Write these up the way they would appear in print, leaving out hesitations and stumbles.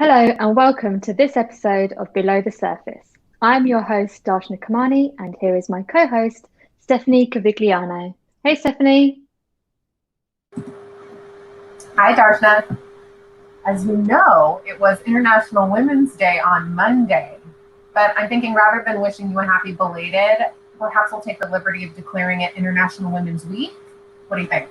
Hello and welcome to this episode of Below the Surface. I'm your host, Darshna Kamani, and here is my co-host, Stephanie Cavigliano. Hey, Stephanie. Hi, Darshna. As you know, it was International Women's Day on Monday, but I'm thinking rather than wishing you a happy belated, perhaps we'll take the liberty of declaring it International Women's Week. What do you think?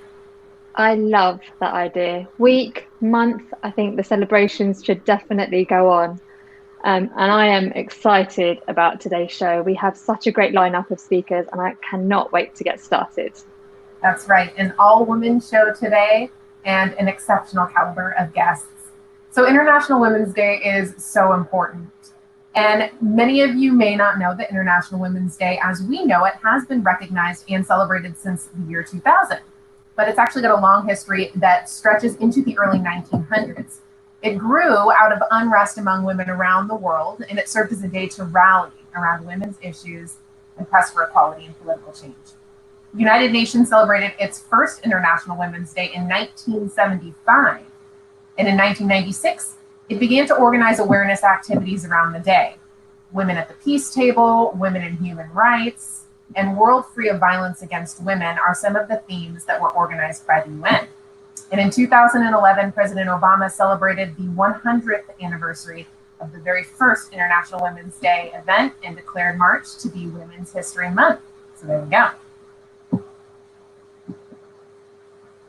I love that idea. Week, month, I think the celebrations should definitely go on. And I am excited about today's show. We have such a great lineup of speakers, and I cannot wait to get started. That's right, an all-women show today and an exceptional caliber of guests. So International Women's Day is so important. And many of you may not know that International Women's Day, as we know it, has been recognized and celebrated since the year 2000. But it's actually got a long history that stretches into the early 1900s. It grew out of unrest among women around the world, and it served as a day to rally around women's issues and press for equality and political change. The United Nations celebrated its first International Women's Day in 1975. And in 1996, it began to organize awareness activities around the day. Women at the Peace Table, Women in Human Rights, and World Free of Violence Against Women are some of the themes that were organized by the UN. And in 2011, President Obama celebrated the 100th anniversary of the very first International Women's Day event and declared March to be Women's History Month. So there we go.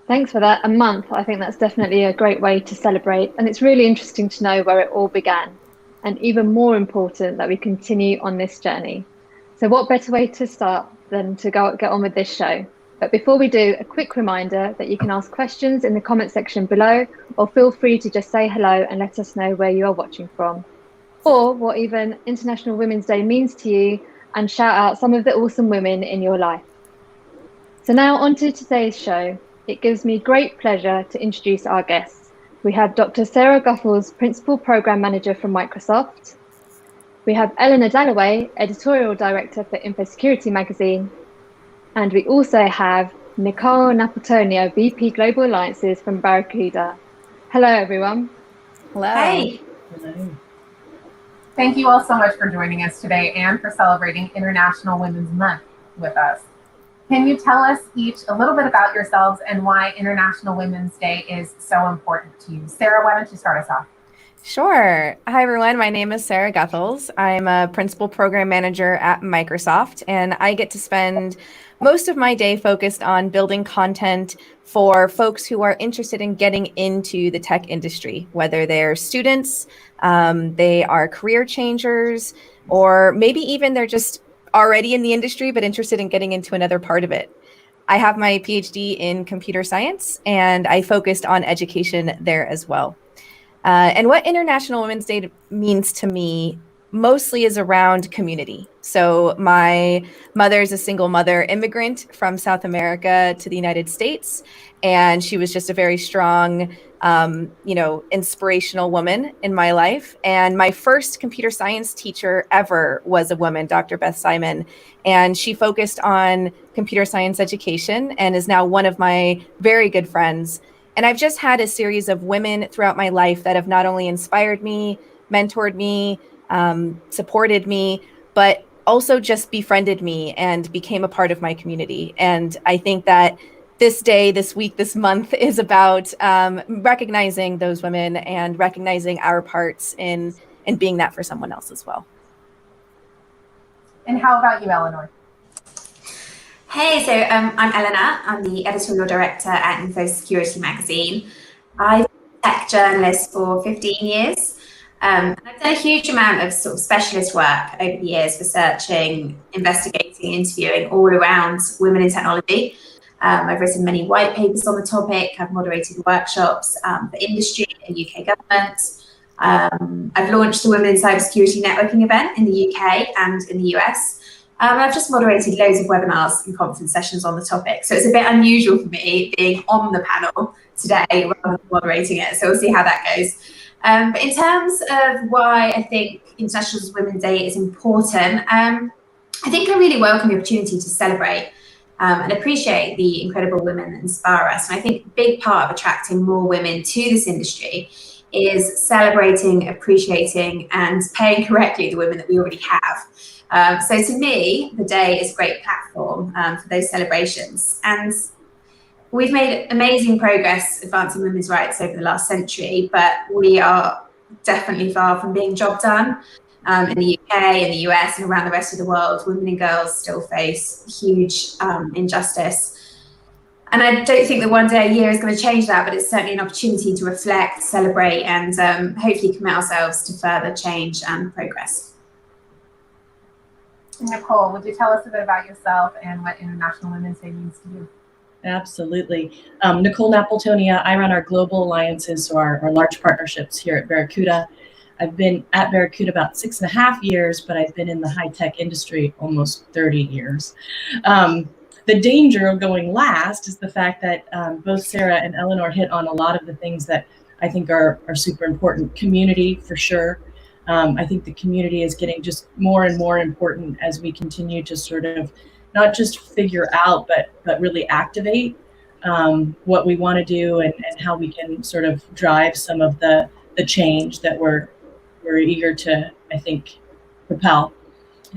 Thanks for that. A month, I think that's definitely a great way to celebrate. And it's really interesting to know where it all began. And even more important that we continue on this journey. So what better way to start than to get on with this show? But before we do, a quick reminder that you can ask questions in the comment section below, or feel free to just say hello and let us know where you are watching from, or what even International Women's Day means to you, and shout out some of the awesome women in your life. So now on to today's show. It gives me great pleasure to introduce our guests. We have Dr. Sarah Guffels, Principal Program Manager from Microsoft. We have Eleanor Dalloway, Editorial Director for InfoSecurity Magazine. And we also have Nicole Napoleonio, VP Global Alliances from Barracuda. Hello, everyone. Hello. Hey. Hello. Thank you all so much for joining us today and for celebrating International Women's Month with us. Can you tell us each a little bit about yourselves and why International Women's Day is so important to you? Sarah, why don't you start us off? Sure. Hi, everyone. My name is Sarah Guffels. I'm a Principal Program Manager at Microsoft, and I get to spend most of my day focused on building content for folks who are interested in getting into the tech industry, whether they're students, they are career changers, or maybe even they're just already in the industry but interested in getting into another part of it. I have my PhD in computer science, and I focused on education there as well. And what International Women's Day means to me mostly is around community. So my mother is a single mother immigrant from South America to the United States, and she was just a very strong, inspirational woman in my life. And my first computer science teacher ever was a woman, Dr. Beth Simon, and she focused on computer science education and is now one of my very good friends. And I've just had a series of women throughout my life that have not only inspired me, mentored me, supported me, but also just befriended me and became a part of my community. And I think that this day, this week, this month is about recognizing those women and recognizing our parts in being that for someone else as well. And how about you, Eleanor? Hey, so I'm Eleanor. I'm the Editorial Director at InfoSecurity Magazine. I've been a tech journalist for 15 years. I've done a huge amount of sort of specialist work over the years, researching, investigating, interviewing all around women in technology. I've written many white papers on the topic. I've moderated workshops for industry and UK government. I've launched the Women in Cybersecurity Networking event in the UK and in the US. I've just moderated loads of webinars and conference sessions on the topic. So it's a bit unusual for me being on the panel today rather than moderating it. So we'll see how that goes. But in terms of why I think International Women's Day is important, I think I really welcome the opportunity to celebrate and appreciate the incredible women that inspire us. And I think a big part of attracting more women to this industry is celebrating, appreciating, and paying correctly the women that we already have. So to me, the day is a great platform for those celebrations. And we've made amazing progress advancing women's rights over the last century, but we are definitely far from being job done. In the UK, in the US, and around the rest of the world, women and girls still face huge injustice. And I don't think that one day a year is going to change that, but it's certainly an opportunity to reflect, celebrate, and hopefully commit ourselves to further change and progress. Nicole, would you tell us a bit about yourself and what International Women's Day means to you? Absolutely. Nicole Napoltonia, I run our global alliances, so our large partnerships here at Barracuda. I've been at Barracuda about 6.5 years, but I've been in the high-tech industry almost 30 years. The danger of going last is the fact that both Sarah and Eleanor hit on a lot of the things that I think are super important. Community, for sure. I think the community is getting just more and more important as we continue to sort of not just figure out, but really activate what we want to do and how we can sort of drive some of the change that we're eager to, I think, propel.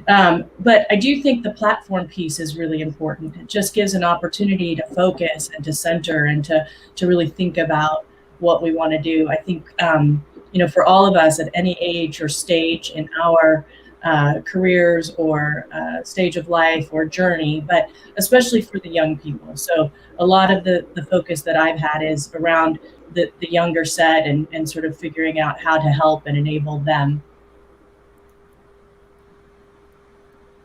But I do think the platform piece is really important. It just gives an opportunity to focus and to center and to really think about what we want to do. I think, for all of us at any age or stage in our careers or stage of life or journey, but especially for the young people. So a lot of the focus that I've had is around the younger set and sort of figuring out how to help and enable them.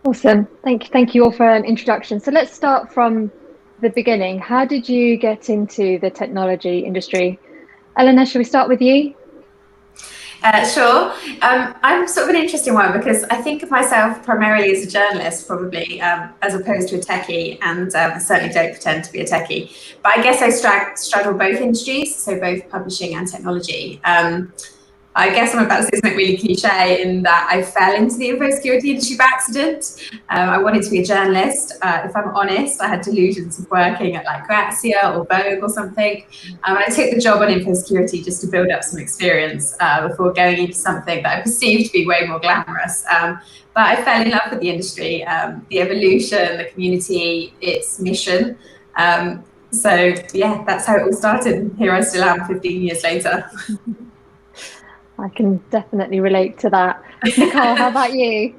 Awesome. Thank you all for an introduction. So let's start from the beginning. How did you get into the technology industry? Elena, shall we start with you? Sure. I'm sort of an interesting one because I think of myself primarily as a journalist, probably, as opposed to a techie, and I certainly don't pretend to be a techie. But I guess I straddle both industries, so both publishing and technology. I guess I'm about to say something really cliche in that I fell into the info security industry by accident. I wanted to be a journalist. If I'm honest, I had delusions of working at like Grazia or Vogue or something. I took the job on info security just to build up some experience before going into something that I perceived to be way more glamorous. But I fell in love with the industry, the evolution, the community, its mission. So yeah, that's how it all started. Here I still am 15 years later. I can definitely relate to that. Nicole, how about you?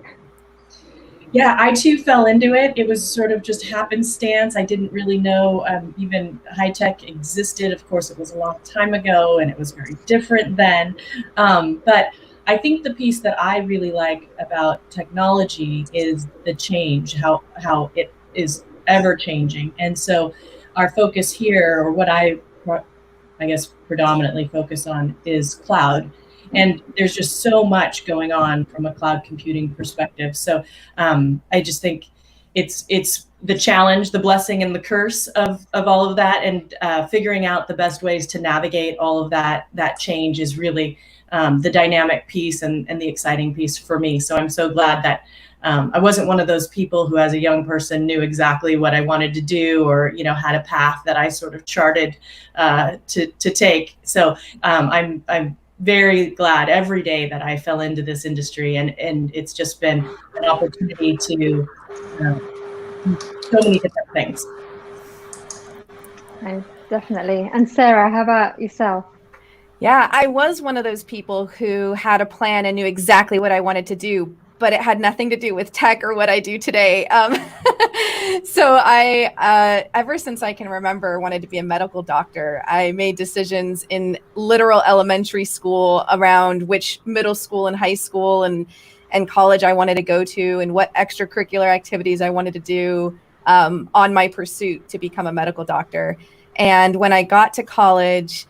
Yeah, I too fell into it. It was sort of just happenstance. I didn't really know even high tech existed. Of course, it was a long time ago and it was very different then. But I think the piece that I really like about technology is the change, how it is ever changing. And so our focus here, or what I guess predominantly focus on, is cloud. And there's just so much going on from a cloud computing perspective. So I just think it's the challenge, the blessing and the curse of all of that, and figuring out the best ways to navigate all of that change is really the dynamic piece and the exciting piece for me. So I'm so glad that I wasn't one of those people who, as a young person, knew exactly what I wanted to do, or had a path that I sort of charted to take. So I'm very glad every day that I fell into this industry, and it's just been an opportunity to so many different things. Definitely. And Sarah, how about yourself? Yeah, I was one of those people who had a plan and knew exactly what I wanted to do, but it had nothing to do with tech or what I do today. So I, ever since I can remember, wanted to be a medical doctor. I made decisions in literal elementary school around which middle school and high school and college I wanted to go to and what extracurricular activities I wanted to do on my pursuit to become a medical doctor. And when I got to college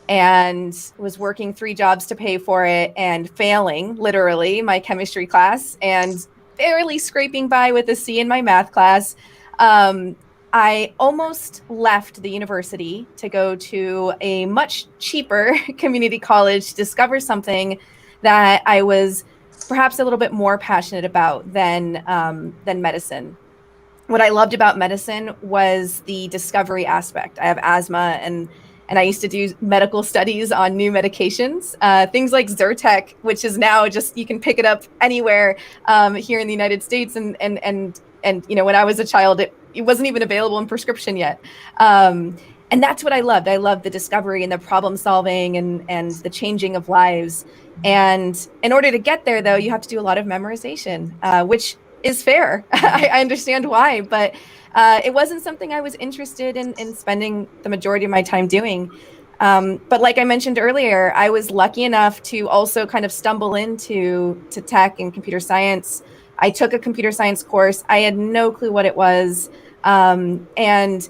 and was working 3 jobs to pay for it and failing literally my chemistry class and barely scraping by with a C in my math class, I almost left the university to go to a much cheaper community college to discover something that I was perhaps a little bit more passionate about than medicine. What I loved about medicine was the discovery aspect. I have asthma, and and I used to do medical studies on new medications, things like Zyrtec, which is now just, you can pick it up anywhere here in the United States. And when I was a child, it wasn't even available in prescription yet. And that's what I loved. I loved the discovery and the problem solving and the changing of lives. And in order to get there, though, you have to do a lot of memorization, which is fair. I understand why, but it wasn't something I was interested in spending the majority of my time doing. But like I mentioned earlier, I was lucky enough to also kind of stumble into tech and computer science. I took a computer science course. I had no clue what it was. And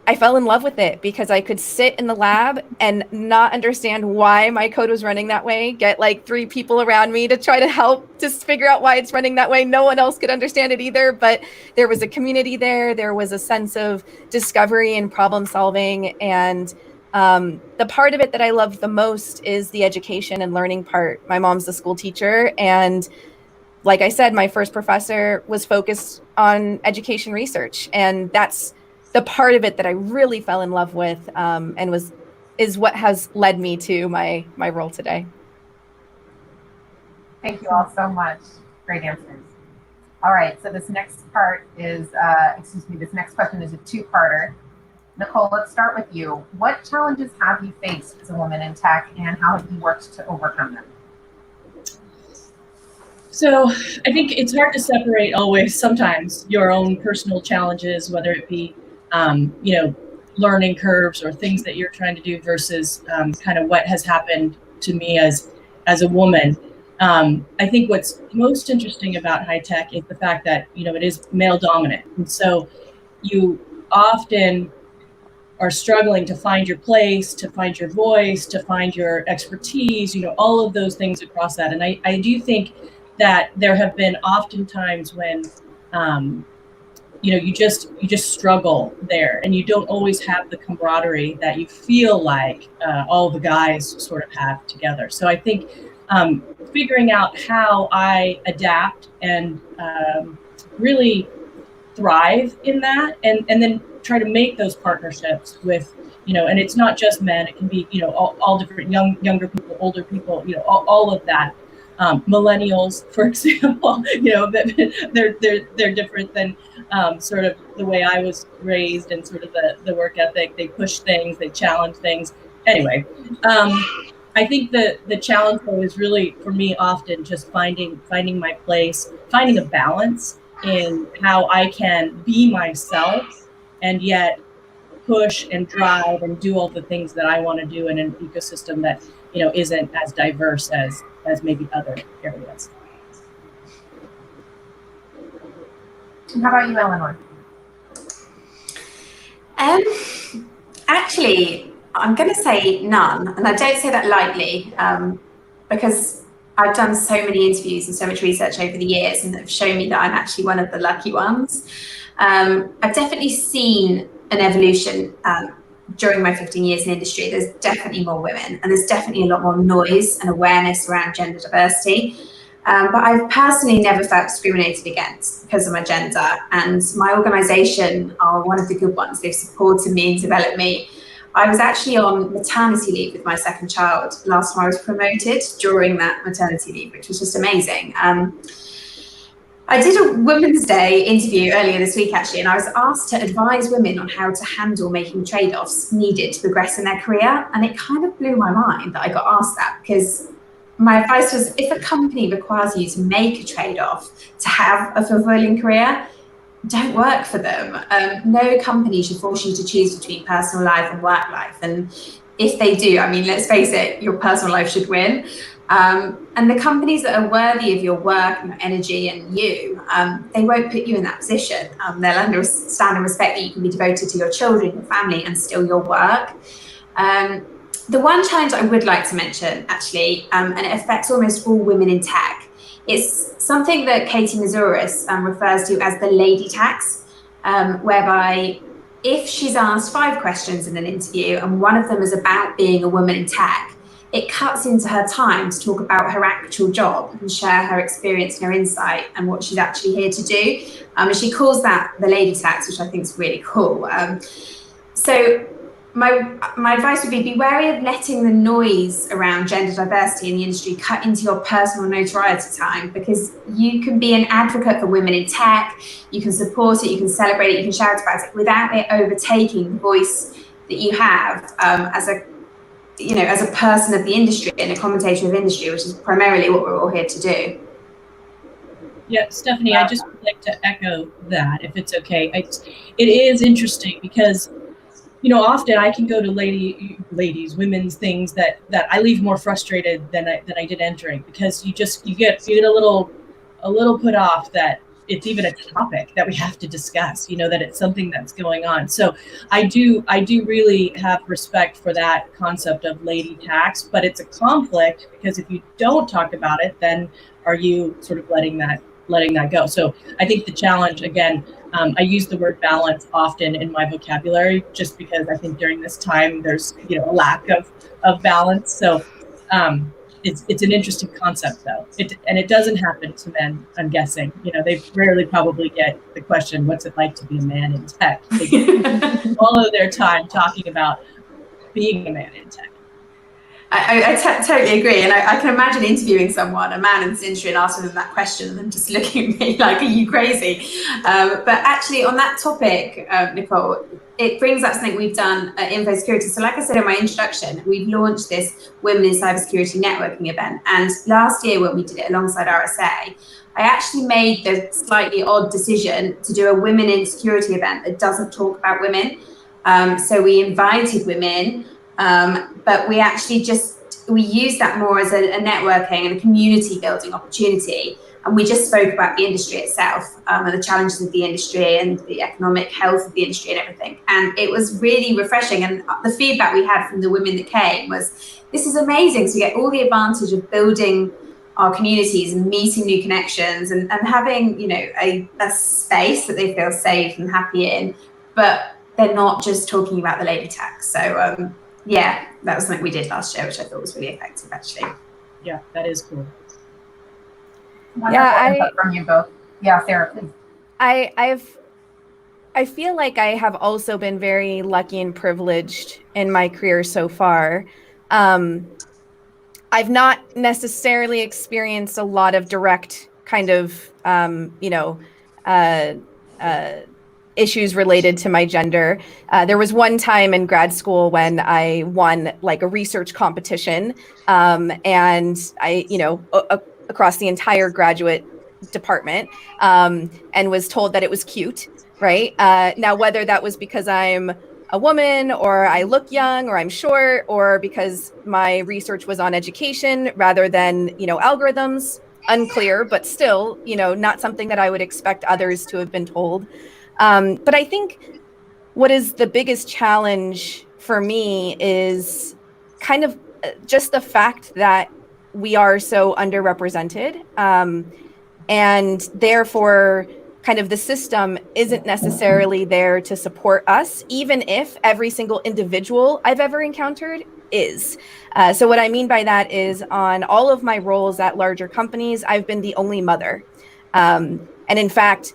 I fell in love with it because I could sit in the lab and not understand why my code was running that way, get like 3 people around me to try to help just figure out why it's running that way. No one else could understand it either, but there was a community there. There was a sense of discovery and problem solving. And the part of it that I love the most is the education and learning part. My mom's a school teacher, and like I said, my first professor was focused on education research, and that's the part of it that I really fell in love with, and is what has led me to my role today. Thank you all so much. Great answers. All right, so this next part is, this next question is a 2-parter. Nicole, let's start with you. What challenges have you faced as a woman in tech, and how have you worked to overcome them? So I think it's hard to separate always sometimes your own personal challenges, whether it be learning curves or things that you're trying to do versus kind of what has happened to me as a woman. I think what's most interesting about high tech is the fact that, it is male dominant. And so you often are struggling to find your place, to find your voice, to find your expertise, all of those things across that. And I do think that there have been often times when you just struggle there, and you don't always have the camaraderie that you feel like all the guys sort of have together. So I think figuring out how I adapt and really thrive in that, and then try to make those partnerships with, and it's not just men, it can be, all different younger people, older people, all of that. Millennials, for example, they're different than sort of the way I was raised, and sort of the work ethic. They push things, they challenge things. Anyway, I think the challenge though is really for me often just finding my place, finding a balance in how I can be myself and yet push and drive and do all the things that I want to do in an ecosystem that isn't as diverse as maybe other areas. And how about you, Eleanor? Actually, I'm going to say none, and I don't say that lightly, because I've done so many interviews and so much research over the years, and have shown me that I'm actually one of the lucky ones. I've definitely seen an evolution during my 15 years in industry. There's definitely more women, and there's definitely a lot more noise and awareness around gender diversity. But I've personally never felt discriminated against because of my gender, and my organisation are one of the good ones. They've supported me and developed me. I was actually on maternity leave with my second child last time I was promoted during that maternity leave, which was just amazing. I did a Women's Day interview earlier this week, actually, and I was asked to advise women on how to handle making trade-offs needed to progress in their career. And it kind of blew my mind that I got asked that, because my advice was, if a company requires you to make a trade-off to have a fulfilling career, don't work for them. No company should force you to choose between personal life and work life. And if they do, I mean, let's face it, your personal life should win. And the companies that are worthy of your work, your energy, and you, they won't put you in that position. They'll understand and respect that you can be devoted to your children, your family, and still your work. The one challenge I would like to mention, actually, and it affects almost all women in tech, is something that Katie Mazouris refers to as the lady tax, whereby if she's asked 5 questions in an interview and one of them is about being a woman in tech, it cuts into her time to talk about her actual job and share her experience and her insight and what she's actually here to do. And she calls that the lady tax, which I think is really cool. So my advice would be wary of letting the noise around gender diversity in the industry cut into your personal notoriety time, because you can be an advocate for women in tech, you can support it, you can celebrate it, you can shout about it without it overtaking the voice that you have as a person of the industry and a commentator of industry, which is primarily what we're all here to do. Yeah, Stephanie, I just would like to echo that, if it's okay. It is interesting because, often I can go to women's things that I leave more frustrated than I did entering, because you get a little put off that it's even a topic that we have to discuss, that it's something that's going on. So I do really have respect for that concept of lady tax, but it's a conflict, because if you don't talk about it, then are you sort of letting that go? So I think the challenge, again, I use the word balance often in my vocabulary, just because I think during this time there's a lack of balance. So it's an interesting concept, though. It doesn't happen to men, I'm guessing. They rarely probably get the question, what's it like to be a man in tech? They spend all of their time talking about being a man in tech. I totally agree, and I can imagine interviewing someone, a man in this industry, and asking them that question, and them just looking at me like, "Are you crazy?" But actually, on that topic, Nicole, it brings up something we've done at InfoSecurity. So, like I said in my introduction, we've launched this Women in Cybersecurity networking event, and last year when we did it alongside RSA, I actually made the slightly odd decision to do a Women in Security event that doesn't talk about women. So we invited women. But we actually we use that more as a networking and a community building opportunity. And we just spoke about the industry itself and the challenges of the industry and the economic health of the industry and everything. And it was really refreshing. And the feedback we had from the women that came was, this is amazing. So we get all the advantage of building our communities and meeting new connections and having, a space that they feel safe and happy in, but they're not just talking about the lady tax. So, yeah, that was something we did last year, which I thought was really effective, actually. Yeah, that is cool. Wonderful input from you both. Yeah, Sarah, please. I feel like I have also been very lucky and privileged in my career so far. I've not necessarily experienced a lot of direct kind of, issues related to my gender. There was one time in grad school when I won like a research competition, and I, across the entire graduate department, and was told that it was cute, right? Now, whether that was because I'm a woman or I look young or I'm short or because my research was on education rather than, algorithms, unclear, but still, not something that I would expect others to have been told. But I think what is the biggest challenge for me is kind of just the fact that we are so underrepresented, and therefore kind of the system isn't necessarily there to support us, even if every single individual I've ever encountered is. So what I mean by that is on all of my roles at larger companies, I've been the only mother. And in fact,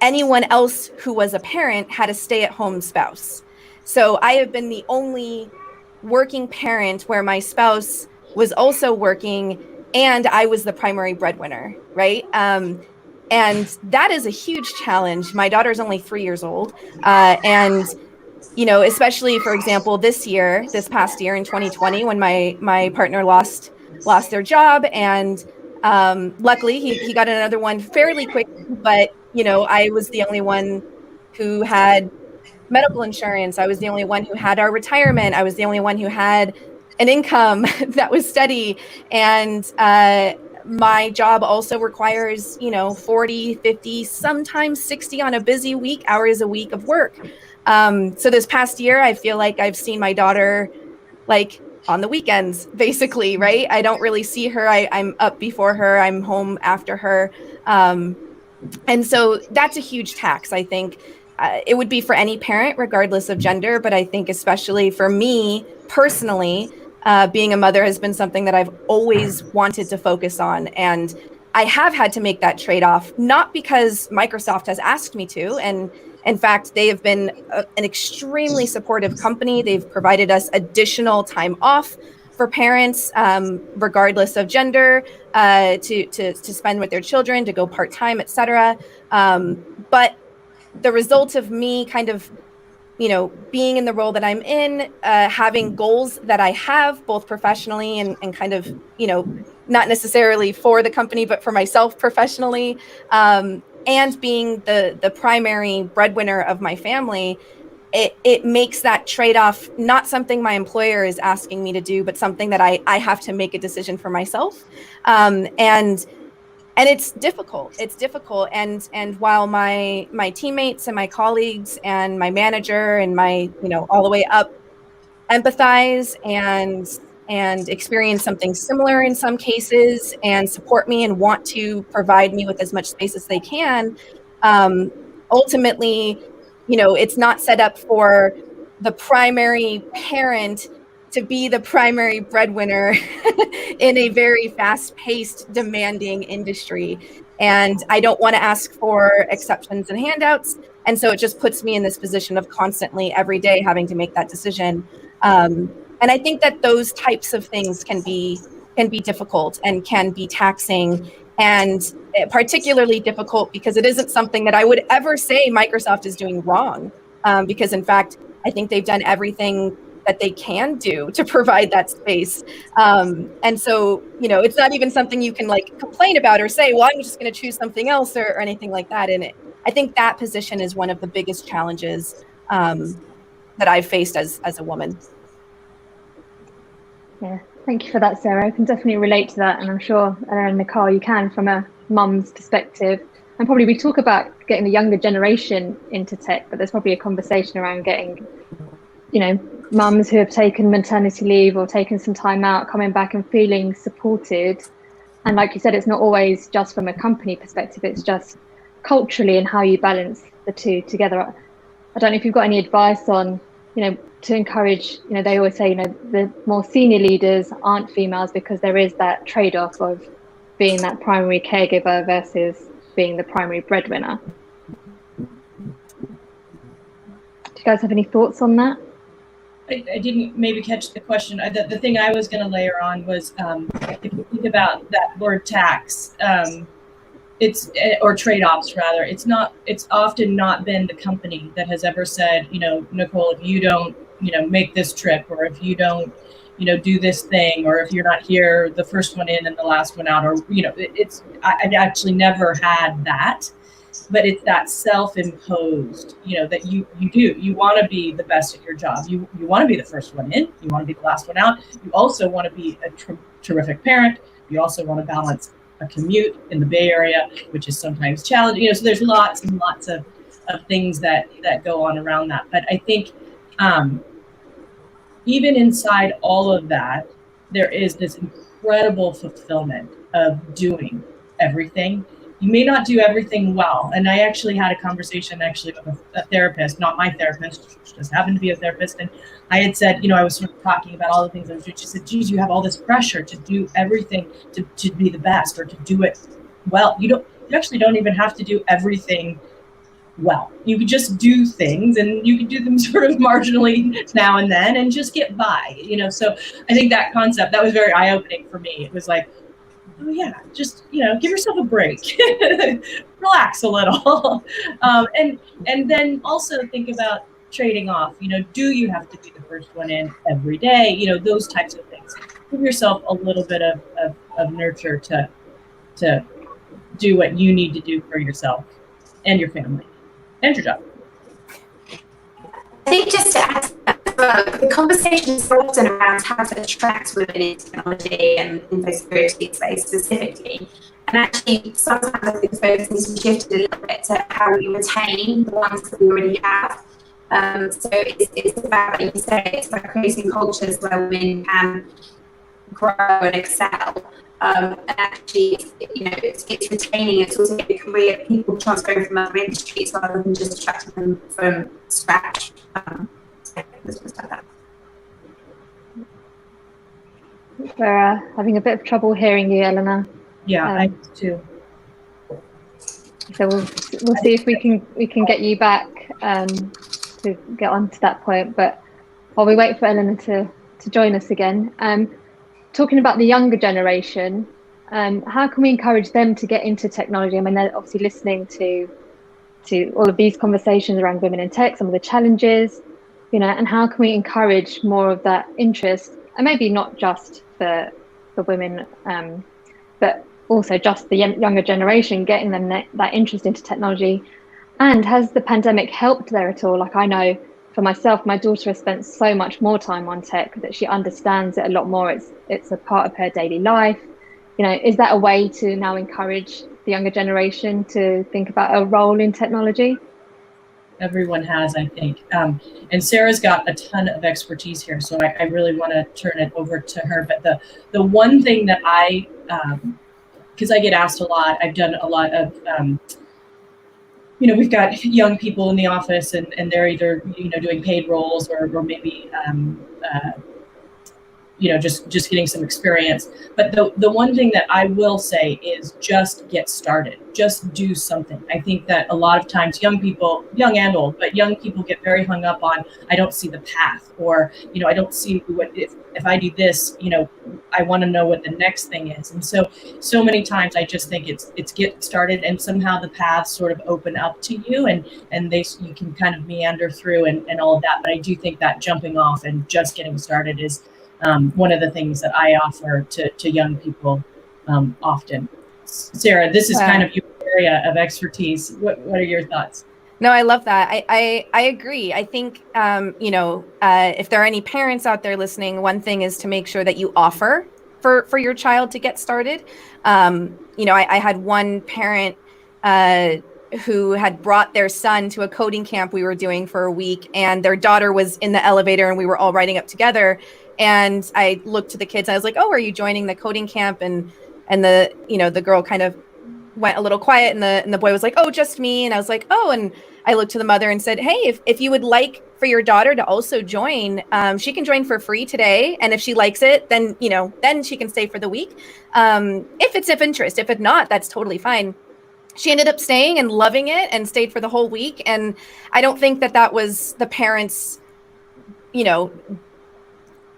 anyone else who was a parent had a stay-at-home spouse. So I have been the only working parent where my spouse was also working and I was the primary breadwinner, right? And that is a huge challenge. My daughter's only 3 years old. And, especially, for example, this past year in 2020, when my partner lost their job, and luckily he got another one fairly quick, but I was the only one who had medical insurance. I was the only one who had our retirement. I was the only one who had an income that was steady. And my job also requires, 40, 50, sometimes 60 on a busy week, hours a week of work. So this past year, I feel like I've seen my daughter like on the weekends, basically, right? I don't really see her. I'm up before her. I'm home after her. And so that's a huge tax. I think it would be for any parent, regardless of gender. But I think especially for me personally, being a mother has been something that I've always wanted to focus on. And I have had to make that trade-off, not because Microsoft has asked me to. And, In fact, they have been an extremely supportive company. They've provided us additional time off for parents, regardless of gender, to spend with their children, to go part-time, etc. But the result of me kind of, being in the role that I'm in, having goals that I have both professionally and kind of, not necessarily for the company, but for myself professionally, and being the primary breadwinner of my family, it makes that trade-off not something my employer is asking me to do, but something that I have to make a decision for myself. And it's difficult. It's difficult. And while my teammates and my colleagues and my manager and my, all the way up empathize and experience something similar in some cases and support me and want to provide me with as much space as they can, ultimately, it's not set up for the primary parent to be the primary breadwinner in a very fast-paced, demanding industry. And I don't want to ask for exceptions and handouts. And so it just puts me in this position of constantly every day having to make that decision. And I think that those types of things can be difficult and can be taxing, and particularly difficult because it isn't something that I would ever say Microsoft is doing wrong. Because in fact, I think they've done everything that they can do to provide that space. And so, it's not even something you can like complain about or say, well, I'm just going to choose something else or anything like that. And I think that position is one of the biggest challenges that I've faced as a woman. Yeah, thank you for that, Sarah. I can definitely relate to that. And I'm sure, Ella and Nicole, you can from a mum's perspective. And probably we talk about getting the younger generation into tech, but there's probably a conversation around getting, mums who have taken maternity leave or taken some time out, coming back and feeling supported. And like you said, it's not always just from a company perspective, it's just culturally and how you balance the two together. I don't know if you've got any advice on, to encourage, they always say, the more senior leaders aren't females because there is that trade-off of being that primary caregiver versus being the primary breadwinner. Do you guys have any thoughts on that? I didn't maybe catch the question. The thing I was going to layer on was, if you think about that word tax, or trade-offs rather, it's often not been the company that has ever said, Nicole, if you don't, make this trip, or if you don't, do this thing, or if you're not here, the first one in and the last one out, or, I've actually never had that. But it's that self-imposed, that you want to be the best at your job. You want to be the first one in. You want to be the last one out. You also want to be a terrific parent. You also want to balance a commute in the Bay Area, which is sometimes challenging. So there's lots and lots of things that go on around that. But I think even inside all of that, there is this incredible fulfillment of doing everything. You may not do everything well. And I actually had a conversation with a therapist, not my therapist, she just happened to be a therapist. And I had said, I was sort of talking about all the things I was doing. She said, geez, you have all this pressure to do everything to be the best or to do it well. You actually don't even have to do everything well. You could just do things, and you can do them sort of marginally now and then and just get by, So I think that concept, that was very eye-opening for me. It was like, oh yeah, just, give yourself a break, relax a little. And then also think about trading off, do you have to be the first one in every day? Those types of things. Give yourself a little bit of nurture to do what you need to do for yourself and your family and your job. I think just to add to that, the conversation is often around how to attract women into technology and infosecurity space specifically. And actually, sometimes I think the focus needs to be shifted a little bit to how we retain the ones that we already have. So it's about, like you say, it's about creating cultures where women can grow and excel. And actually, it's retaining. It's also a career people transferring from other industries rather than just attracting them from scratch. So let's just have that. We're having a bit of trouble hearing you, Elena. Yeah, I too. So we'll see if we can get you back. to get on to that point. But while we wait for Eleanor to join us again, talking about the younger generation, how can we encourage them to get into technology? I mean, they're obviously listening to all of these conversations around women in tech, some of the challenges, and how can we encourage more of that interest, and maybe not just for women, but also just the younger generation, getting them that interest into technology. And has the pandemic helped there at all? Like, I know for myself, my daughter has spent so much more time on tech that she understands it a lot more. It's a part of her daily life. Is that a way to now encourage the younger generation to think about a role in technology? Everyone has, I think. And Sarah's got a ton of expertise here, so I really want to turn it over to her. But the one thing that because I get asked a lot, I've done a lot of, we've got young people in the office, and they're either, doing paid roles or maybe, just getting some experience. But the one thing that I will say is just get started. Just do something. I think that a lot of times young people, young and old, but young people get very hung up on, I don't see the path, or, I don't see what, if I do this, I want to know what the next thing is. And so many times I just think it's get started, and somehow the paths sort of open up to you, and you can kind of meander through and all of that. But I do think that jumping off and just getting started is one of the things that I offer to young people often. Sarah, this is kind of your area of expertise. What are your thoughts? No, I love that. I agree. I think, if there are any parents out there listening, one thing is to make sure that you offer for your child to get started. I had one parent who had brought their son to a coding camp we were doing for a week, and their daughter was in the elevator, and we were all riding up together. And I looked to the kids, and I was like, "Oh, are you joining the coding camp?" And the girl kind of went a little quiet, and the boy was like, "Oh, just me." And I was like, "Oh," and I looked to the mother and said, "Hey, if you would like for your daughter to also join, she can join for free today. And if she likes it, then, then she can stay for the week. If it's of interest. If it's not, that's totally fine." She ended up staying and loving it and stayed for the whole week. And I don't think that was the parents,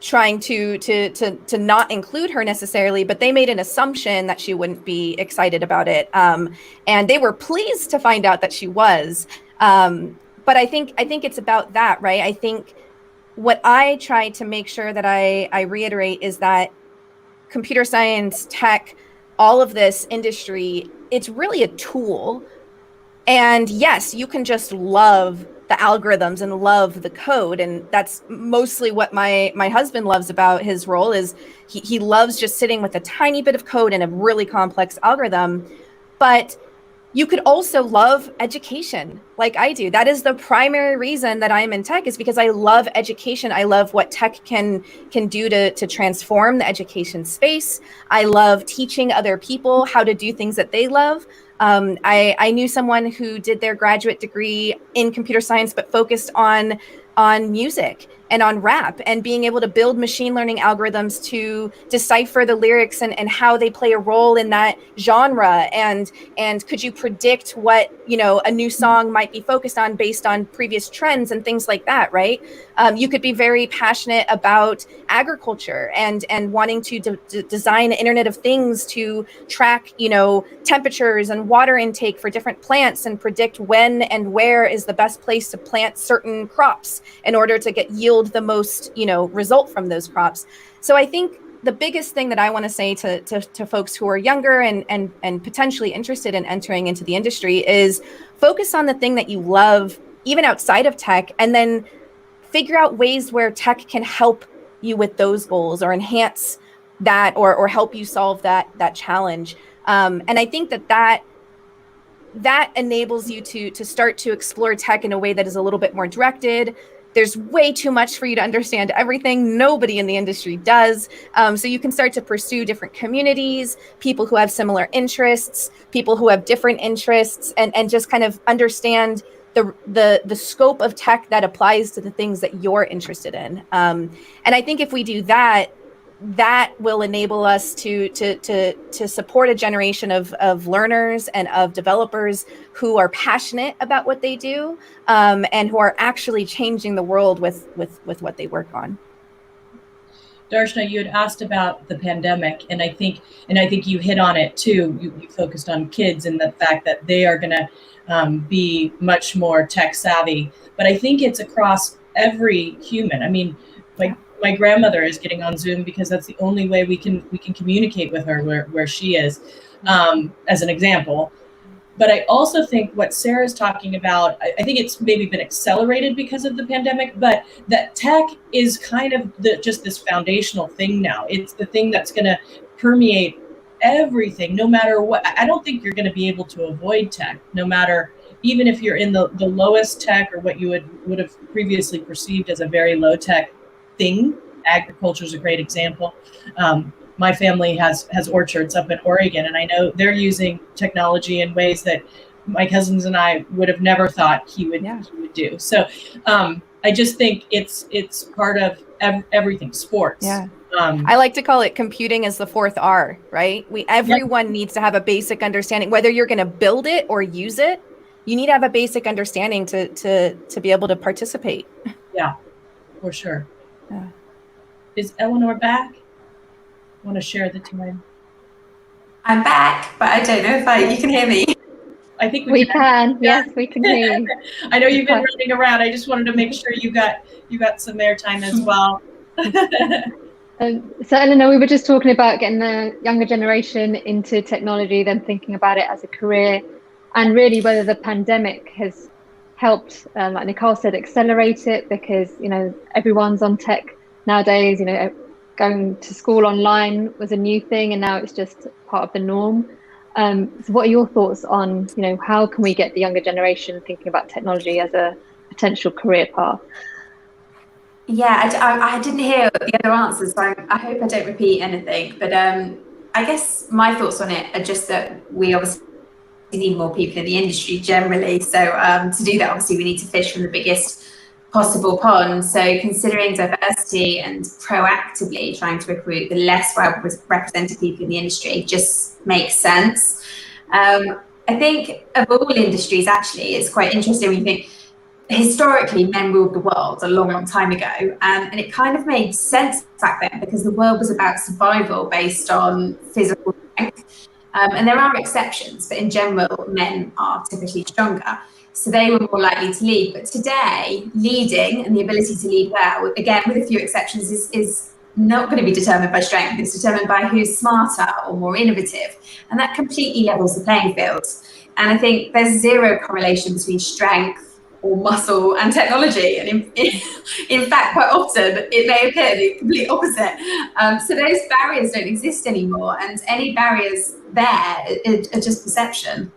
trying to not include her necessarily, but they made an assumption that she wouldn't be excited about it. And they were pleased to find out that she was. But I think it's about that, right? I think what I try to make sure that I reiterate is that computer science, tech, all of this industry, it's really a tool. And yes, you can just love the algorithms and love the code. And that's mostly what my husband loves about his role is he loves just sitting with a tiny bit of code in a really complex algorithm. But you could also love education like I do. That is the primary reason that I'm in tech, is because I love education. I love what tech can do to transform the education space. I love teaching other people how to do things that they love. I knew someone who did their graduate degree in computer science, but focused on music and on rap, and being able to build machine learning algorithms to decipher the lyrics and how they play a role in that genre. And could you predict what, a new song might be focused on based on previous trends and things like that, right? You could be very passionate about agriculture and wanting to design an Internet of Things to track, temperatures and water intake for different plants and predict when and where is the best place to plant certain crops in order to get yield the most, result from those crops. So I think the biggest thing that I want to say to folks who are younger and potentially interested in entering into the industry is focus on the thing that you love, even outside of tech, and then figure out ways where tech can help you with those goals or enhance that or help you solve that challenge. And I think that enables you to start to explore tech in a way that is a little bit more directed. There's way too much for you to understand everything. Nobody in the industry does. So you can start to pursue different communities, people who have similar interests, people who have different interests, and just kind of understand the scope of tech that applies to the things that you're interested in. And I think if we do that, that will enable us to support a generation of learners and of developers who are passionate about what they do, and who are actually changing the world with what they work on. Darshna, you had asked about the pandemic, and I think you hit on it too. You focused on kids and the fact that they are going to be much more tech savvy. But I think it's across every human. I mean, my grandmother is getting on Zoom because that's the only way we can communicate with her where she is, as an example. But I also think what Sarah's talking about, I think it's maybe been accelerated because of the pandemic, but that tech is kind of just this foundational thing now. It's the thing that's going to permeate everything, no matter what. I don't think you're going to be able to avoid tech, no matter, even if you're in the lowest tech or what you would have previously perceived as a very low tech thing. Agriculture is a great example. My family has orchards up in Oregon, and I know they're using technology in ways that my cousins and I would have never thought he would do. So I just think it's part of everything. Sports. Yeah. I like to call it computing as the fourth R, right? Everyone needs to have a basic understanding, whether you're going to build it or use it. You need to have a basic understanding to be able to participate. Yeah, for sure. Yeah. Is Eleanor back? Want to share the time? I'm back, but I don't know if you can hear me. I think we can. Yes, we can hear you. I know you've been running around. I just wanted to make sure you got some airtime as well. So Eleanor, we were just talking about getting the younger generation into technology, then thinking about it as a career, and really whether the pandemic has helped, like Nicole said, accelerate it, because everyone's on tech nowadays. Going to school online was a new thing, and now it's just part of the norm. So what are your thoughts on, how can we get the younger generation thinking about technology as a potential career path? Yeah, I didn't hear the other answers, so I hope I don't repeat anything. But I guess my thoughts on it are just that we obviously need more people in the industry generally. So to do that, obviously, we need to fish from the biggest possible pond. So considering diversity and proactively trying to recruit the less well represented people in the industry just makes sense. I think of all industries, actually, it's quite interesting when you think historically men ruled the world a long, long time ago, and it kind of made sense back then because the world was about survival based on physical strength. And there are exceptions, but in general, men are typically stronger. So they were more likely to lead. But today, leading and the ability to lead well, again, with a few exceptions, is not going to be determined by strength. It's determined by who's smarter or more innovative. And that completely levels the playing field. And I think there's zero correlation between strength or muscle and technology. And in fact, quite often, it may appear the complete opposite. So those barriers don't exist anymore. And any barriers there are just perception.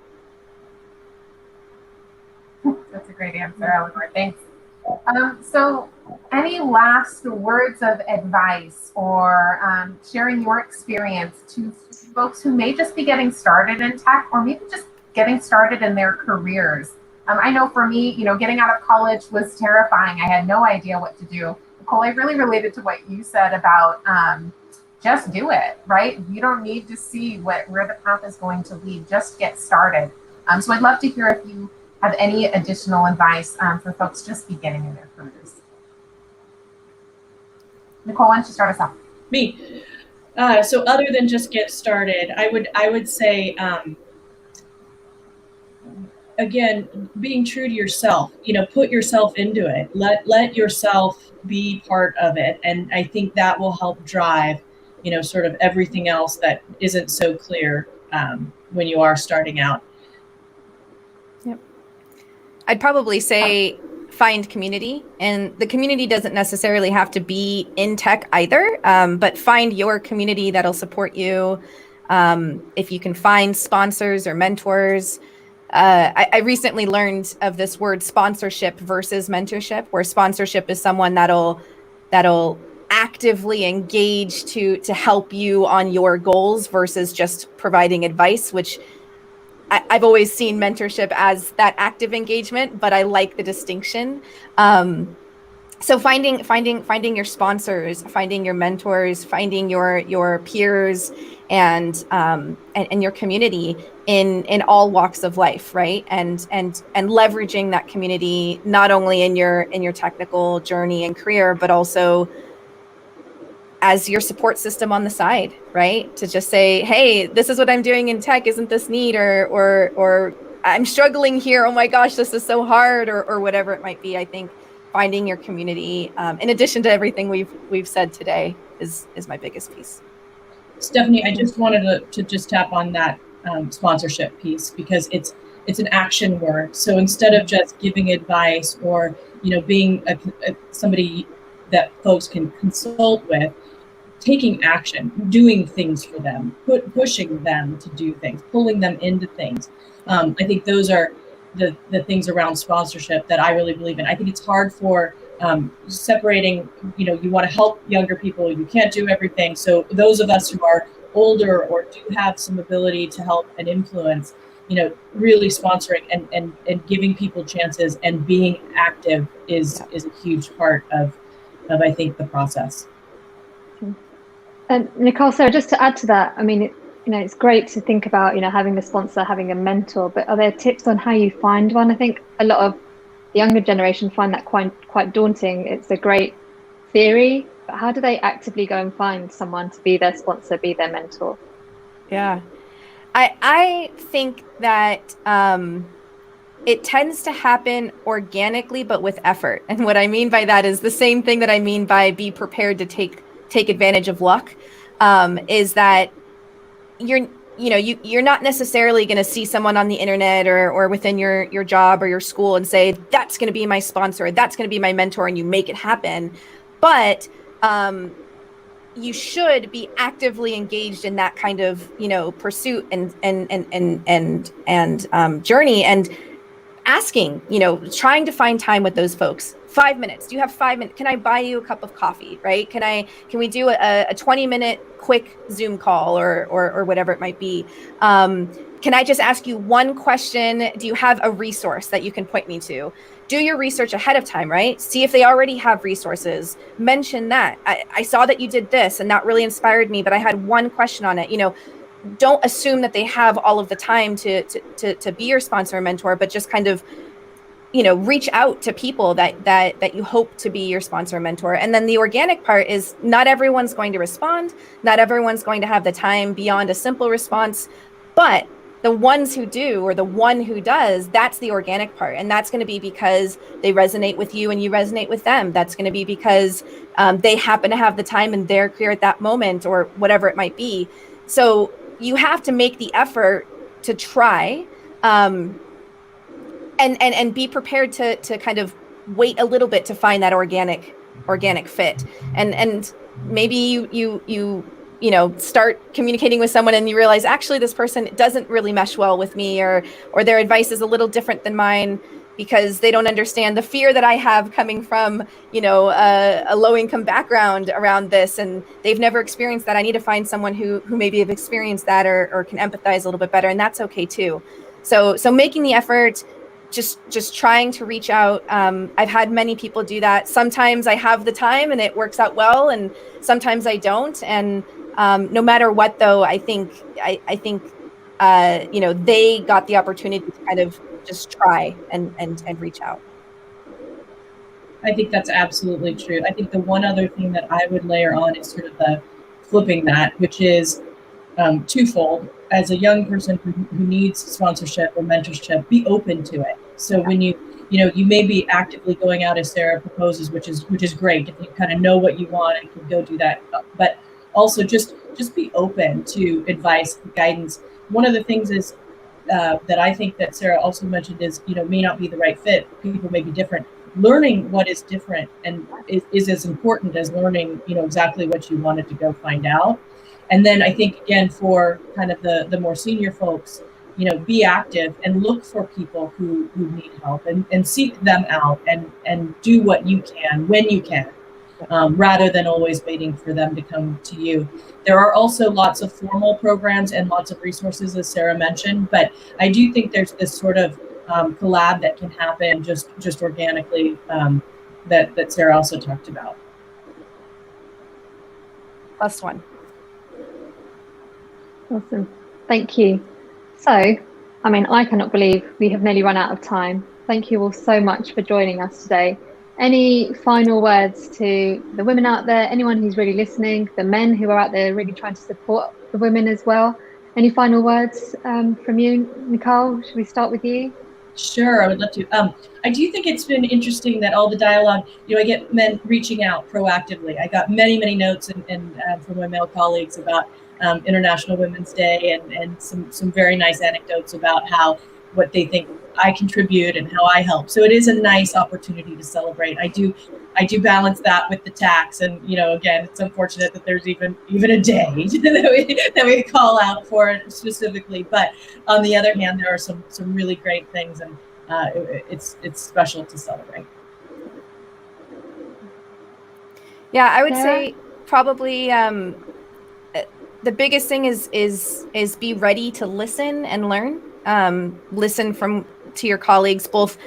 That's a great answer, Eleanor. Thanks. So any last words of advice or sharing your experience to folks who may just be getting started in tech, or maybe just getting started in their careers? I know for me, getting out of college was terrifying. I had no idea what to do. Nicole, I really related to what you said about just do it, right? You don't need to see where the path is going to lead. Just get started. So I'd love to hear if you have any additional advice for folks just beginning in their careers. Nicole, why don't you start us off? Me. So other than just get started, I would say, again, being true to yourself. Put yourself into it. Let yourself be part of it, and I think that will help drive, sort of everything else that isn't so clear when you are starting out. Yep. I'd probably say find community, and the community doesn't necessarily have to be in tech either, but find your community that'll support you. If you can find sponsors or mentors. I recently learned of this word sponsorship versus mentorship, where sponsorship is someone that'll actively engage to help you on your goals versus just providing advice, which I've always seen mentorship as that active engagement, but I like the distinction. so finding your sponsors, finding your mentors, finding your peers, and your community in all walks of life, right? And leveraging that community not only in your technical journey and career, but also as your support system on the side, right? To just say, hey, this is what I'm doing in tech. Isn't this neat? Or I'm struggling here. Oh my gosh, this is so hard, or whatever it might be. I think finding your community, in addition to everything we've said today, is my biggest piece. Stephanie, I just wanted to just tap on that sponsorship piece, because it's an action word. So instead of just giving advice or being somebody that folks can consult with, taking action, doing things for them, pushing them to do things, pulling them into things. I think those are the things around sponsorship that I really believe in. I think it's hard for separating, you want to help younger people, you can't do everything. So those of us who are older or do have some ability to help and influence, really sponsoring and giving people chances and being active is a huge part of I think the process. And Nicole, Sarah, just to add to that, I mean, it's great to think about, having a sponsor, having a mentor, but are there tips on how you find one? I think a lot of the younger generation find that quite daunting. It's a great theory, but how do they actively go and find someone to be their sponsor, be their mentor? Yeah, I think that it tends to happen organically, but with effort. And what I mean by that is the same thing that I mean by be prepared to take advantage of luck, is that you're not necessarily going to see someone on the internet or within your job or your school and say, that's going to be my sponsor, that's going to be my mentor, and you make it happen. But you should be actively engaged in that kind of pursuit and journey, and asking, trying to find time with those folks. 5 minutes. Do you have 5 minutes? Can I buy you a cup of coffee? Right? Can we do a 20-minute quick Zoom call or whatever it might be? Can I just ask you one question? Do you have a resource that you can point me to? Do your research ahead of time, right? See if they already have resources. Mention that. I saw that you did this and that really inspired me, but I had one question on it. Don't assume that they have all of the time to be your sponsor or mentor, but just kind of reach out to people that you hope to be your sponsor or mentor. And then the organic part is not everyone's going to respond, not everyone's going to have the time beyond a simple response, but the ones who do, or the one who does, that's the organic part. And that's going to be because they resonate with you and you resonate with them. That's going to be because they happen to have the time in their career at that moment, or whatever it might be. So you have to make the effort to try, and be prepared to kind of wait a little bit to find that organic fit. And maybe you start communicating with someone and you realize, actually, this person doesn't really mesh well with me, or their advice is a little different than mine, because they don't understand the fear that I have coming from, a low-income background around this, and they've never experienced that. I need to find someone who maybe have experienced that, or can empathize a little bit better, and that's okay too. So making the effort, just trying to reach out. I've had many people do that. Sometimes I have the time and it works out well, and sometimes I don't. And no matter what, though, I think they got the opportunity to kind of just try and reach out. I think that's absolutely true. I think the one other thing that I would layer on is sort of the flipping that, which is twofold. As a young person who needs sponsorship or mentorship, be open to it. So when you may be actively going out, as Sarah proposes, which is great if you kind of know what you want and can go do that. But also just be open to advice, guidance. One of the things is that I think that Sarah also mentioned is, may not be the right fit. People may be different. Learning what is different and is as important as learning, exactly what you wanted to go find out. And then I think, again, for kind of the more senior folks, be active and look for people who need help, and seek them out and do what you can when you can, rather than always waiting for them to come to you. There are also lots of formal programs and lots of resources, as Sarah mentioned, but I do think there's this sort of collab that can happen just organically that Sarah also talked about. +1. Awesome. Thank you. So, I mean, I cannot believe we have nearly run out of time. Thank you all so much for joining us today. Any final words to the women out there, anyone who's really listening, the men who are out there really trying to support the women as well? Any final words from you, Nicole? Should we start with you? Sure, I would love to. I do think it's been interesting that all the dialogue, I get men reaching out proactively. I got many notes and from my male colleagues about International Women's Day and some very nice anecdotes about what they think I contribute and how I help. So it is a nice opportunity to celebrate. I do balance that with the tax, and again, it's unfortunate that there's even a day that we call out for it specifically. But on the other hand, there are some really great things, and it's special to celebrate. Yeah, I would say probably the biggest thing is be ready to listen and learn. Listen to your colleagues, both,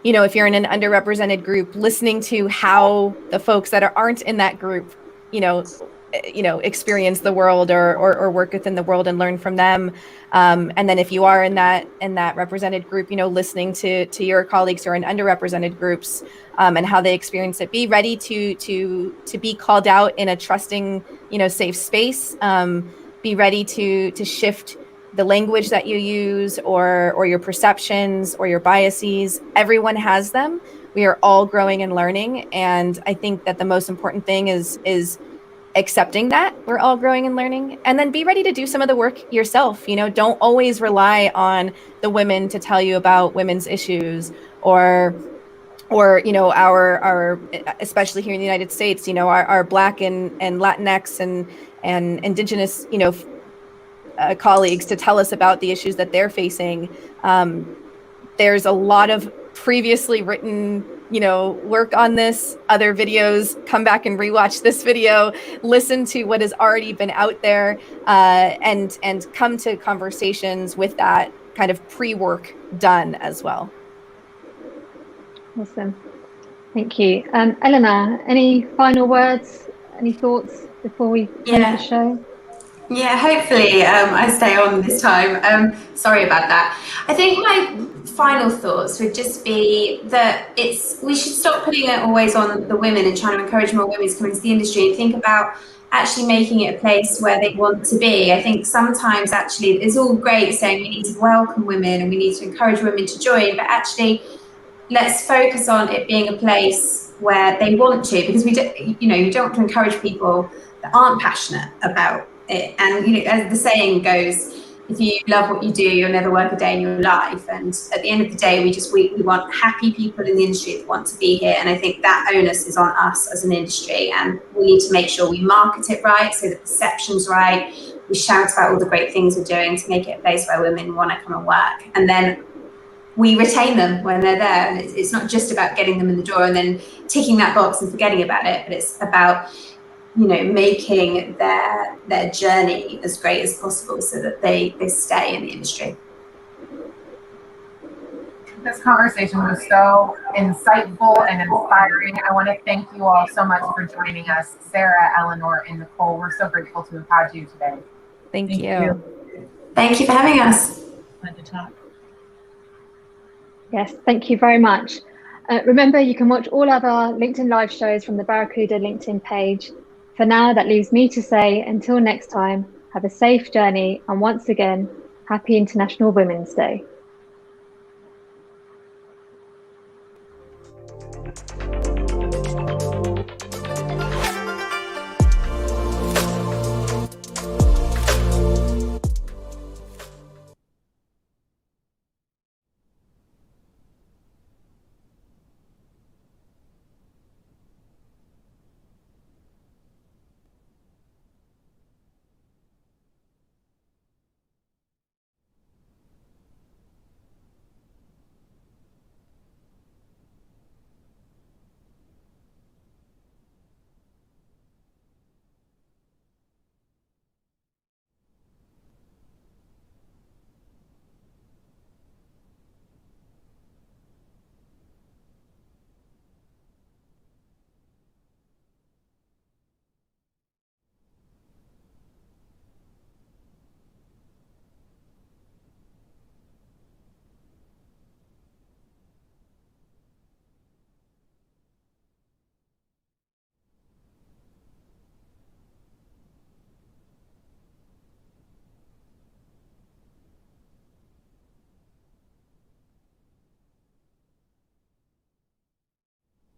if you're in an underrepresented group, listening to how the folks that aren't in that group, experience the world or work within the world and learn from them. And then if you are in that represented group, listening to your colleagues who are in underrepresented groups and how they experience it. Be ready to be called out in a trusting, safe space. Be ready to shift the language that you use or your perceptions or your biases. Everyone has them. We are all growing and learning. And I think that the most important thing is accepting that we're all growing and learning, and then be ready to do some of the work yourself. Don't always rely on the women to tell you about women's issues or our especially here in the United States, our Black and Latinx and Indigenous, colleagues to tell us about the issues that they're facing. There's a lot of previously written, work on this, other videos. Come back and rewatch this video, listen to what has already been out there, and come to conversations with that kind of pre-work done as well. Awesome. Thank you. Elena, any final words, any thoughts before we close the show? Yeah, hopefully I stay on this time. Sorry about that. I think my final thoughts would just be that we should stop putting it always on the women and trying to encourage more women to come into the industry and think about actually making it a place where they want to be. I think sometimes actually it's all great saying we need to welcome women and we need to encourage women to join, but actually let's focus on it being a place where they want to, because you don't want to encourage people that aren't passionate about it. And as the saying goes, if you love what you do, you'll never work a day in your life. And at the end of the day, we want happy people in the industry that want to be here. And I think that onus is on us as an industry, and we need to make sure we market it right, so the perception's right. We shout about all the great things we're doing to make it a place where women want to come and work, and then we retain them when they're there. And it's not just about getting them in the door and then ticking that box and forgetting about it, but it's about making their journey as great as possible so that they stay in the industry. This conversation was so insightful and inspiring. I want to thank you all so much for joining us, Sarah, Eleanor, and Nicole. We're so grateful to have had you today. Thank you. Thank you for having us. Fun to talk. Yes, thank you very much. Remember, you can watch all of our LinkedIn live shows from the Barracuda LinkedIn page. For now, that leaves me to say, until next time, have a safe journey, and once again, happy International Women's Day.